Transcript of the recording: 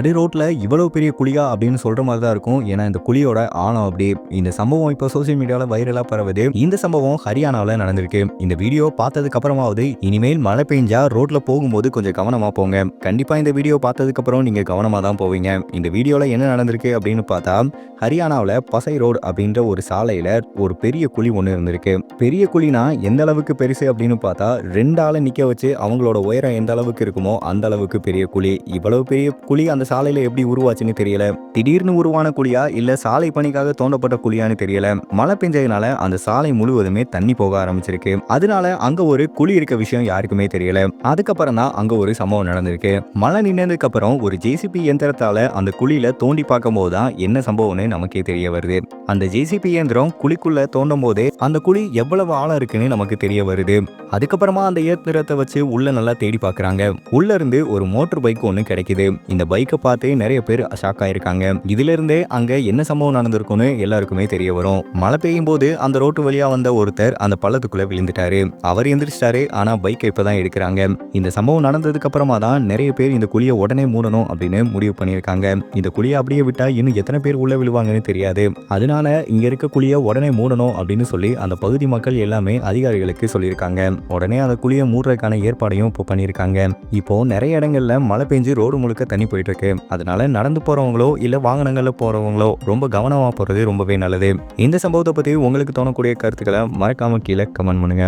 நடு ரோட்ல இவ்வளவு பெரிய குழியா அப்படின்னு சொல்ற மாதிரி தான் இருக்கும். ஏன்னா இந்த குழியோட ஆழம் அப்படி. இந்த சம்பவம் இப்போ சோசியல் மீடியால வைரலா பரவுது. இந்த சம்பவம் ஹரியானாவில் நடந்திருக்கு. இந்த வீடியோ பார்த்ததுக்கு அப்புறமாவது இனிமேல் மழை பெஞ்சா ரோட்ல போகும்போது கொஞ்சம் கவனமா போங்க. கண்டிப்பா இந்த வீடியோ பார்த்ததுக்கு அப்புறம் நீங்க கவனமா தான் போவீங்க. இந்த வீடியோல என்ன நடந்திருக்கு அப்படின்னு பார்த்தா, ஹரியானாவில் பசை ரோடு அப்படின்ற ஒரு சாலையில ஒரு பெரிய குழி ஒன்று இருந்திருக்கு. பெரிய குழினா எந்த அளவுக்கு பெருசு அப்படின்னு பார்த்தா, 2 ஆளை நிக்க வச்சு அவங்களோட உயரம் எந்த அளவுக்கு இருக்குமோ அந்த அளவுக்கு பெரிய குழி. இவ்வளவு பெரிய குழி அந்த சாலையில எப்படி உருவாச்சுன்னு தெரியல. திடீர்னு உருவான குழியா இல்ல சாலை பணிக்காக தோண்டப்பட்ட குழியான்னு தெரியல. மழை பெஞ்சதுனால அந்த சாலை முழுவதுமே தண்ணி போக ஆரம்பிச்சிருக்கு. அதனால அங்க ஒரு குழி இருக்க விஷயம் யாருக்குமே தெரியல. அதுக்கப்புறம் தான் அங்க ஒரு சம்பவம் நடந்திருக்கு. மழை நின்னதுக்கு அப்புறம் ஒரு ஜேசிபி இயந்திரத்தால அந்த குழியில தோண்டி பார்க்கும் போதுதான் என்ன சம்பவம்னு நமக்கே தெரிய வருது. அந்த ஜேசிபி இயந்திரம் குழிக்குள்ள தோண்டும் போதே அந்த குழி எவ்வளவு ஆழம் இருக்குன்னு நமக்கு தெரிய வருது. அதுக்கப்புறமா அந்த இயந்திரத்தை வச்சு உள்ள நல்லா தேடி பார்க்கறாங்க. உள்ள இருந்து ஒரு மோட்டார் பைக் ஒன்று கிடைக்குது. இந்த பைக்கை பார்த்து நிறைய பேர் ஷாக் ஆயிருக்காங்க. இதுல இருந்தே அங்க என்ன சம்பவம் நடந்திருக்கும்னு எல்லாருக்குமே தெரிய வரும். மழை பெய்யும் போது அந்த ரோட்டு வழியா வந்த ஒருத்தர் அந்த பள்ளத்துக்குள்ள விழுந்துட்டாரு. அவர் எந்திரிச்சிட்டாரு. ஆனா பைக்கை இப்பதான் எடுக்கிறாங்க. இந்த சம்பவம் நடந்ததுக்கு அப்புறமா தான் நிறைய பேர் இந்த குழியை உடனே மூடணும் அப்படின்னு முடிவு பண்ணியிருக்காங்க. இந்த குழியை அப்படியே விட்டா இன்னும் எத்தனை பேர் உள்ள விழுவாங்கன்னு தெரியாது. அதனால இங்க இருக்க குழியை உடனே மூடணும் அப்படின்னு சொல்லி அந்த பகுதி மக்கள் எல்லாமே அதிகாரிகளுக்கு சொல்லியிருக்காங்க. உடனே அந்த குழியை மூடுறதுக்கான ஏற்பாடையும் இப்போ பண்ணியிருக்காங்க. இப்போ நிறைய இடங்கள்ல மழை பெஞ்சு ரோடு முழுக்க தண்ணி போயிட்டு இருக்கு. அதனால நடந்து போறவங்களோ இல்ல வாகனங்கள்ல போறவங்களோ ரொம்ப கவனமா போறது ரொம்பவே நல்லது. இந்த சம்பவத்தை பத்தி உங்களுக்கு தோணக்கூடிய கருத்துக்களை மறக்காம கீழே கமெண்ட் பண்ணுங்க.